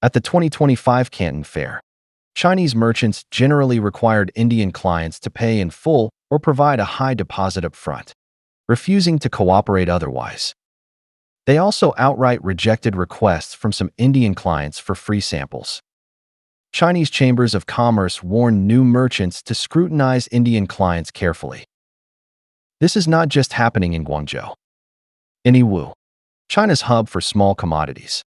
At the 2025 Canton Fair, Chinese merchants generally required Indian clients to pay in full or provide a high deposit up front, refusing to cooperate otherwise. They also outright rejected requests from some Indian clients for free samples. Chinese chambers of commerce warned new merchants to scrutinize Indian clients carefully. This is not just happening in Guangzhou. In Yiwu, China's hub for small commodities,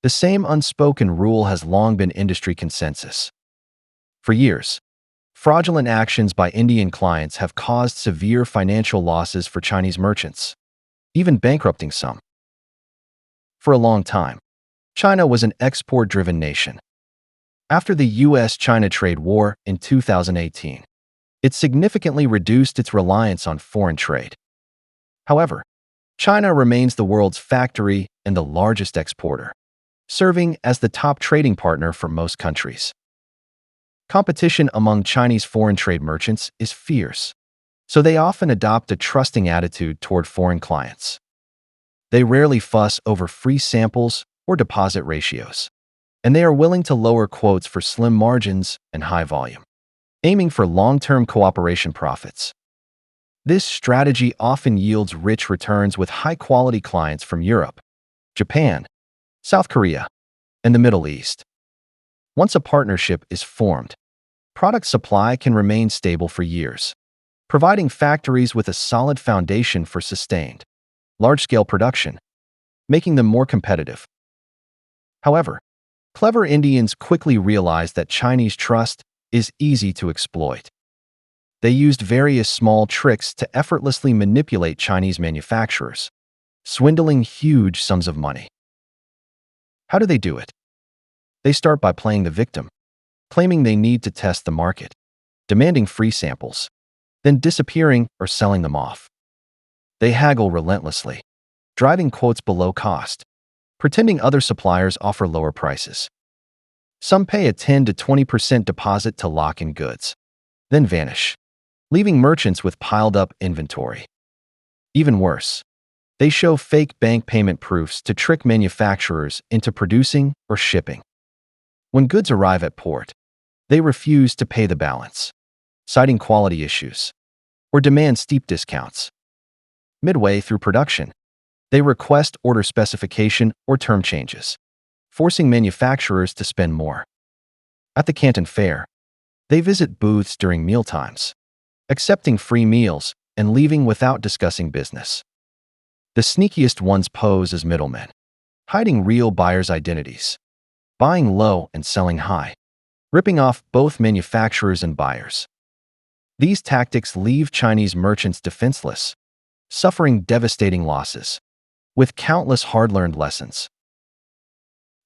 the same unspoken rule has long been industry consensus. For years, fraudulent actions by Indian clients have caused severe financial losses for Chinese merchants, even bankrupting some. For a long time, China was an export-driven nation. After the U.S.-China trade war in 2018, it significantly reduced its reliance on foreign trade. However, China remains the world's factory and the largest exporter, serving as the top trading partner for most countries. Competition among Chinese foreign trade merchants is fierce, so they often adopt a trusting attitude toward foreign clients. They rarely fuss over free samples or deposit ratios, and they are willing to lower quotes for slim margins and high volume, aiming for long-term cooperation profits. This strategy often yields rich returns with high-quality clients from Europe, Japan, South Korea, and the Middle East. Once a partnership is formed, product supply can remain stable for years, providing factories with a solid foundation for sustained, large-scale production, making them more competitive. However, clever Indians quickly realized that Chinese trust is easy to exploit. They used various small tricks to effortlessly manipulate Chinese manufacturers, swindling huge sums of money. How do they do it? They start by playing the victim, claiming they need to test the market, demanding free samples, then disappearing or selling them off. They haggle relentlessly, driving quotes below cost, pretending other suppliers offer lower prices. Some pay a 10 to 20% deposit to lock in goods, then vanish, leaving merchants with piled-up inventory. Even worse, they show fake bank payment proofs to trick manufacturers into producing or shipping. When goods arrive at port, they refuse to pay the balance, citing quality issues, or demand steep discounts. Midway through production, they request order specification or term changes, forcing manufacturers to spend more. At the Canton Fair, they visit booths during mealtimes, accepting free meals and leaving without discussing business. The sneakiest ones pose as middlemen, hiding real buyers' identities, buying low and selling high, ripping off both manufacturers and buyers. These tactics leave Chinese merchants defenseless, suffering devastating losses, with countless hard-learned lessons.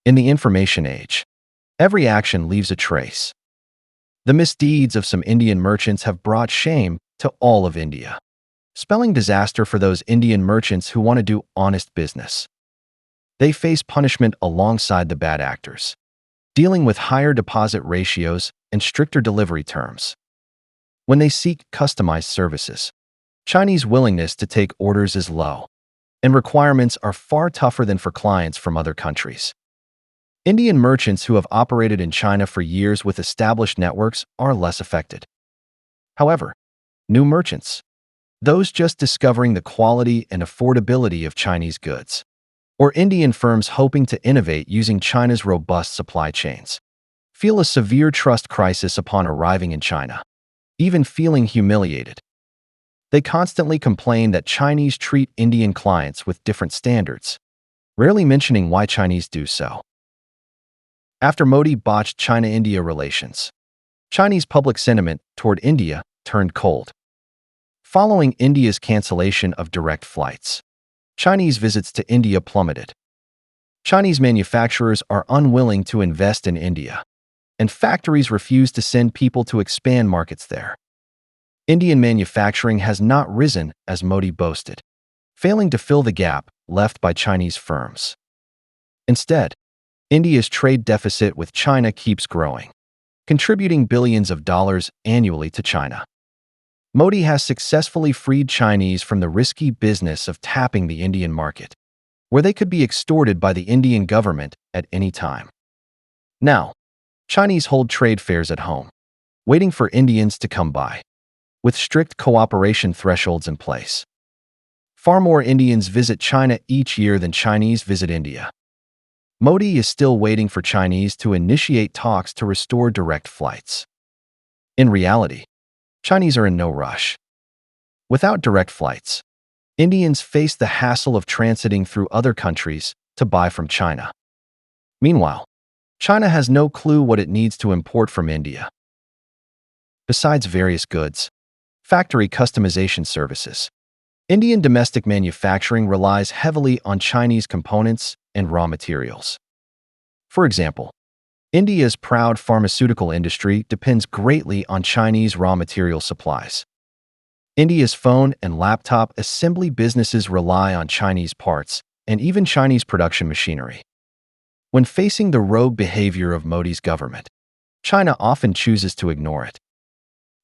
In the information age, every action leaves a trace. The misdeeds of some Indian merchants have brought shame to all of India, spelling disaster for those Indian merchants who want to do honest business. They face punishment alongside the bad actors, dealing with higher deposit ratios and stricter delivery terms. When they seek customized services, Chinese willingness to take orders is low, and requirements are far tougher than for clients from other countries. Indian merchants who have operated in China for years with established networks are less affected. However, new merchants, those just discovering the quality and affordability of Chinese goods, or Indian firms hoping to innovate using China's robust supply chains, feel a severe trust crisis upon arriving in China, even feeling humiliated. They constantly complain that Chinese treat Indian clients with different standards, rarely mentioning why Chinese do so. After Modi botched China-India relations, Chinese public sentiment toward India turned cold. Following India's cancellation of direct flights, Chinese visits to India plummeted. Chinese manufacturers are unwilling to invest in India, and factories refuse to send people to expand markets there. Indian manufacturing has not risen as Modi boasted, failing to fill the gap left by Chinese firms. Instead, India's trade deficit with China keeps growing, contributing billions of dollars annually to China. Modi has successfully freed Chinese from the risky business of tapping the Indian market, where they could be extorted by the Indian government at any time. Now, Chinese hold trade fairs at home, waiting for Indians to come by, with strict cooperation thresholds in place. Far more Indians visit China each year than Chinese visit India. Modi is still waiting for Chinese to initiate talks to restore direct flights. In reality, Chinese are in no rush. Without direct flights, Indians face the hassle of transiting through other countries to buy from China. Meanwhile, China has no clue what it needs to import from India. Besides various goods, factory customization services, Indian domestic manufacturing relies heavily on Chinese components and raw materials. For example, India's proud pharmaceutical industry depends greatly on Chinese raw material supplies. India's phone and laptop assembly businesses rely on Chinese parts and even Chinese production machinery. When facing the rogue behavior of Modi's government, China often chooses to ignore it.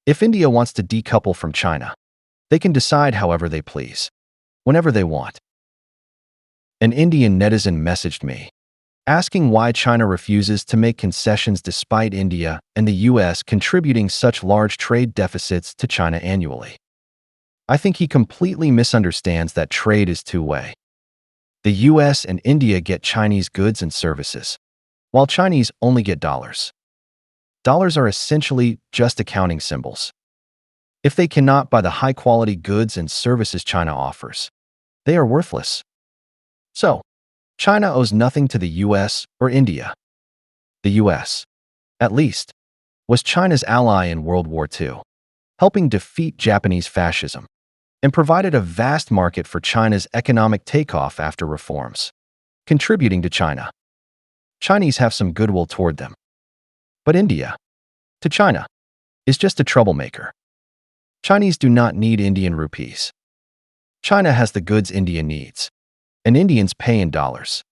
If India wants to decouple from China, they can decide however they please, whenever they want. An Indian netizen messaged me, asking why China refuses to make concessions despite India and the US contributing such large trade deficits to China annually. I think he completely misunderstands that trade is two-way. The US and India get Chinese goods and services, while Chinese only get dollars. Dollars are essentially just accounting symbols. If they cannot buy the high-quality goods and services China offers, they are worthless. So, China owes nothing to the US or India. The US, at least, was China's ally in World War II, helping defeat Japanese fascism, and provided a vast market for China's economic takeoff after reforms, contributing to China. Chinese have some goodwill toward them. But India, to China, is just a troublemaker. Chinese do not need Indian rupees. China has the goods India needs, and Indians pay in dollars.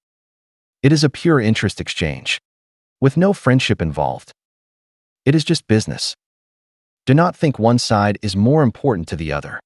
It is a pure interest exchange, with no friendship involved. It is just business. Do not think one side is more important to the other.